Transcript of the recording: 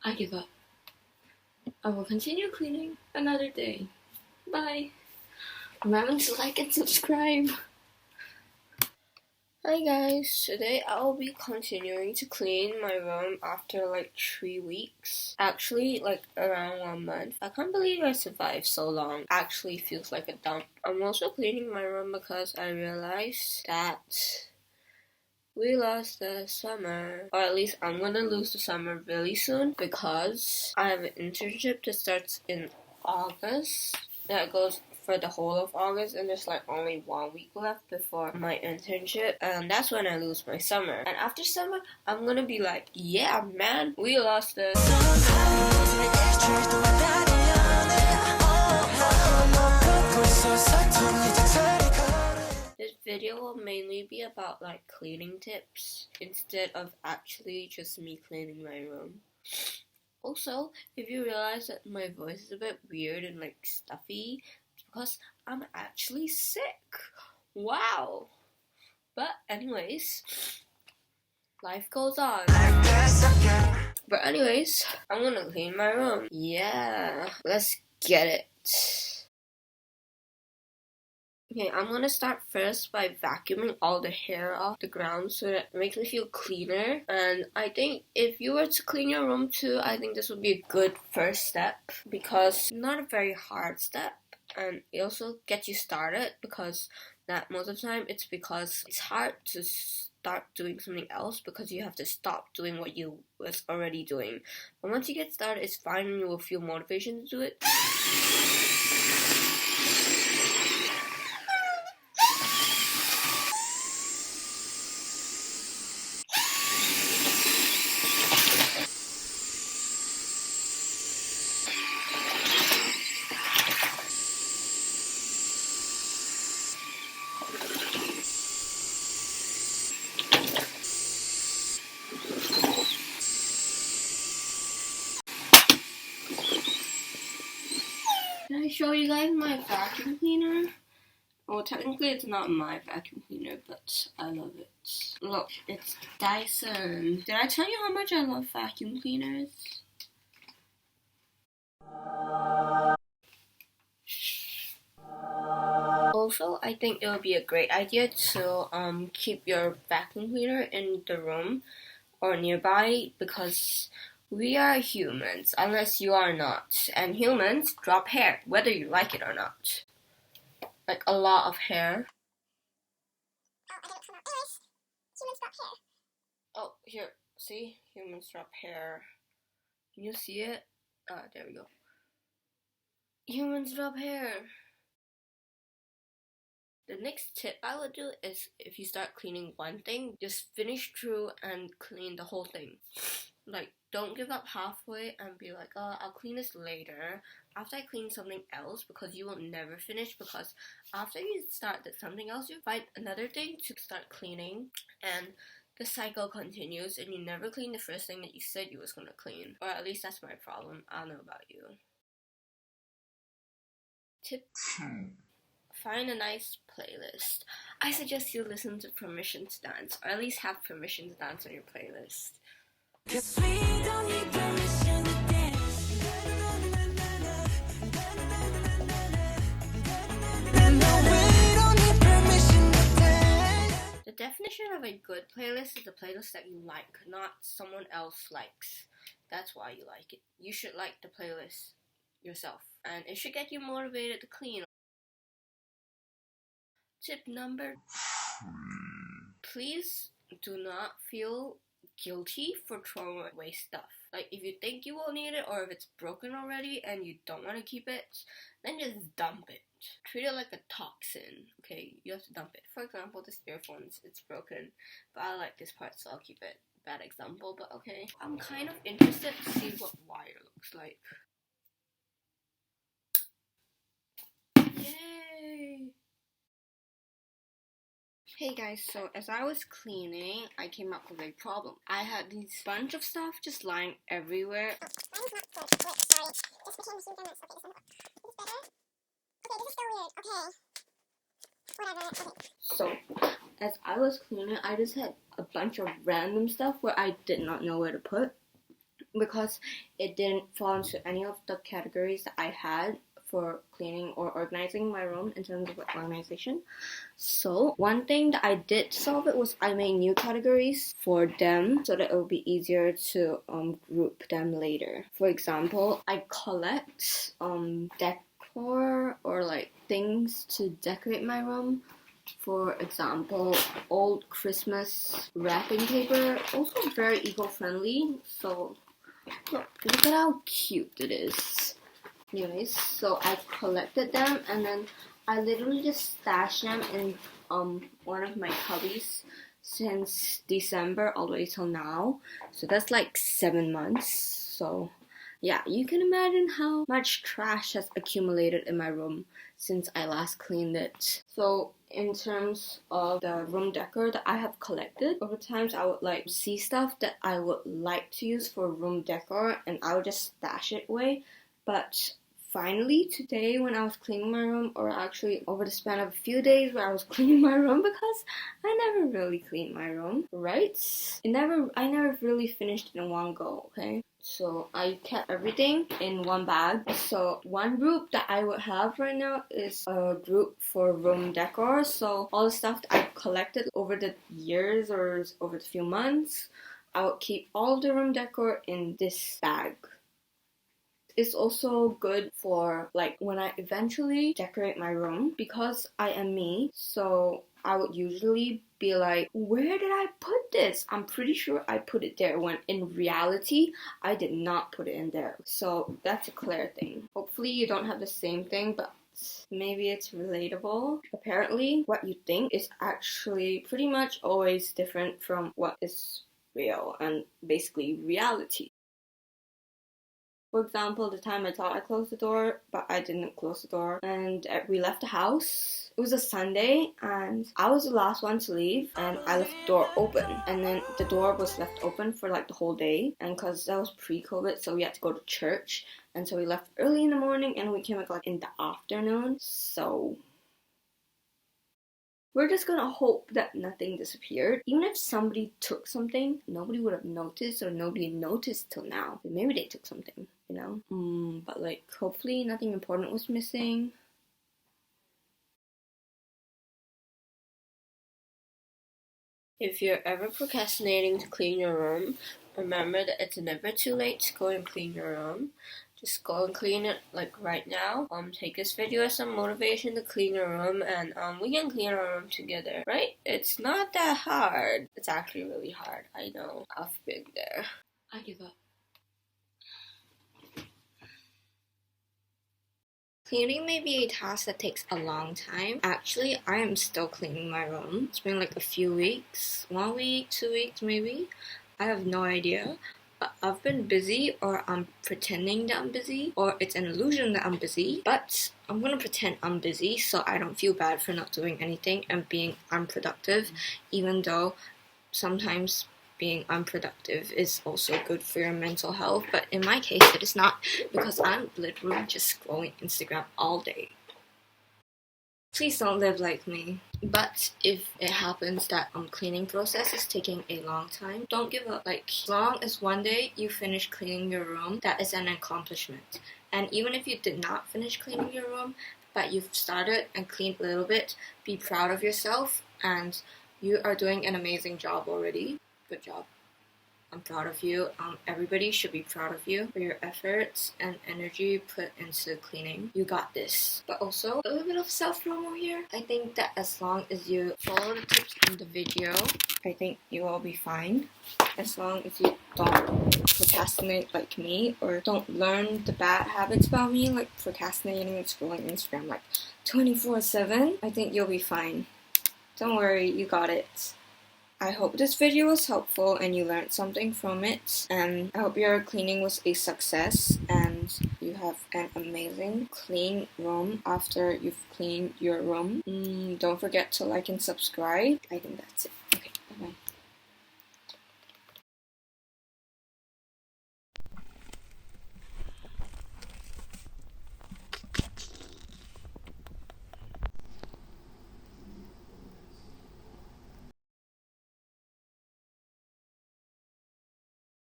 I give up. I will continue cleaning another day. Bye. Remember to like and subscribe. Hi guys, today I'll be continuing to clean my room after like 3 weeks. Actually, like around 1 month. I can't believe I survived so long. Actually feels like a dump. I'm also cleaning my room because I realized that we lost the summer, or at least I'm gonna lose the summer really soon because I have an internship that starts in August that goes for the whole of August, and there's like only 1 week left before my internship, and that's when I lose my summer. And after summer, I'm gonna be like, yeah man, we lost the This video will mainly be about like cleaning tips instead of actually just me cleaning my room. Also, if you realize that my voice is a bit weird and like stuffy, it's because I'm actually sick. Wow. But anyways, life goes on. But anyways, I'm gonna clean my room. Yeah, let's get it. Okay, I'm gonna start first by vacuuming all the hair off the ground so that it makes me feel cleaner. And I think if you were to clean your room too, I think this would be a good first step because it's not a very hard step, and it also gets you started because that most of the time it's because it's hard to start doing something else because you have to stop doing what you was already doing. But once you get started, it's fine and you will feel motivation to do it. Can I show you guys my vacuum cleaner? Well, technically it's not my vacuum cleaner, but I love it. Look, it's Dyson. Did I tell you how much I love vacuum cleaners? Also, I think it would be a great idea to keep your vacuum cleaner in the room or nearby because we are humans, unless you are not. And humans drop hair, whether you like it or not. Like a lot of hair. Oh, here, see? Humans drop hair. Can you see it? There we go. Humans drop hair. The next tip I would do is if you start cleaning one thing, just finish through and clean the whole thing. Like, don't give up halfway and be like, oh, I'll clean this later after I clean something else, because you will never finish, because after you start something else, you find another thing to start cleaning, and the cycle continues, and you never clean the first thing that you said you was going to clean. Or at least that's my problem. I don't know about you. Tip: find a nice playlist. I suggest you listen to Permission to Dance, or at least have Permission to Dance on your playlist. 'Cause we don't need permission to dance. The definition of a good playlist is a playlist that you like, not someone else likes. That's why you like it. You should like the playlist yourself, and it should get you motivated to clean. Tip number 3. Please do not feel guilty for throwing away stuff. Like, if you think you will need it, or if it's broken already and you don't want to keep it, then just dump it. Treat it like a toxin. Okay, you have to dump it. For example, this earphones, it's broken, but I like this part, so I'll keep it. Bad example, but okay. I'm kind of interested to see what wire looks like. Yay! Hey guys, so as I was cleaning, I came up with a problem. I had this bunch of stuff just lying everywhere. So, as I was cleaning, I just had a bunch of random stuff where I did not know where to put. because it didn't fall into any of the categories that I had for cleaning or organizing my room in terms of organization. So one thing that I did solve it was I made new categories for them so that it would be easier to group them later. For example, I collect decor or like things to decorate my room. For example, old Christmas wrapping paper, also very eco-friendly. So look at how cute it is. Anyways, so I collected them and then I literally just stashed them in one of my cubbies since December all the way till now. So that's like 7 months. So yeah, you can imagine how much trash has accumulated in my room since I last cleaned it. So in terms of the room decor that I have collected, over times I would like see stuff that I would like to use for room decor and I would just stash it away. But finally today when I was cleaning my room, or actually over the span of a few days where I was cleaning my room, because I never really cleaned my room, right? I never really finished in one go, okay? So I kept everything in one bag. So one group that I would have right now is a group for room decor. So all the stuff that I've collected over the years or over the few months, I would keep all the room decor in this bag. It's also good for like when I eventually decorate my room, because I am me, so I would usually be like, where did I put this? I'm pretty sure I put it there, when in reality I did not put it in there. So that's a clear thing. Hopefully you don't have the same thing, but maybe it's relatable. Apparently what you think is actually pretty much always different from what is real and basically reality. For example, the time I thought I closed the door, but I didn't close the door, and we left the house. It was a Sunday, and I was the last one to leave, and I left the door open. And then the door was left open for like the whole day, and because that was pre-COVID, so we had to go to church. And so we left early in the morning, and we came back like in the afternoon. So we're just gonna hope that nothing disappeared. Even if somebody took something, nobody would have noticed, or nobody noticed till now. Maybe they took something, you know? But like, hopefully nothing important was missing. If you're ever procrastinating to clean your room, remember that it's never too late to go and clean your room. Just go and clean it like right now. Take this video as some motivation to clean your room, and we can clean our room together, right? It's not that hard. It's actually really hard. I know. I've been there. I give up. Cleaning may be a task that takes a long time. Actually, I am still cleaning my room. It's been like a few weeks. 1 week, 2 weeks maybe. I have no idea. But I've been busy, or I'm pretending that I'm busy, or it's an illusion that I'm busy. But I'm gonna pretend I'm busy so I don't feel bad for not doing anything and being unproductive, even though sometimes being unproductive is also good for your mental health. But in my case, it is not, because I'm literally just scrolling Instagram all day. Please don't live like me. But if it happens that cleaning process is taking a long time, don't give up. Like, as long as one day you finish cleaning your room, that is an accomplishment. And even if you did not finish cleaning your room, but you've started and cleaned a little bit, be proud of yourself, and you are doing an amazing job already. Good job. I'm proud of you. Everybody should be proud of you for your efforts and energy put into cleaning. You got this. But also, a little bit of self-promo here. I think that as long as you follow the tips in the video, I think you will be fine. As long as you don't procrastinate like me, or don't learn the bad habits about me, like procrastinating and scrolling Instagram like 24/7, I think you'll be fine. Don't worry, you got it. I hope this video was helpful and you learned something from it, and I hope your cleaning was a success and you have an amazing clean room after you've cleaned your room. Don't forget to like and subscribe. I think that's it. Okay.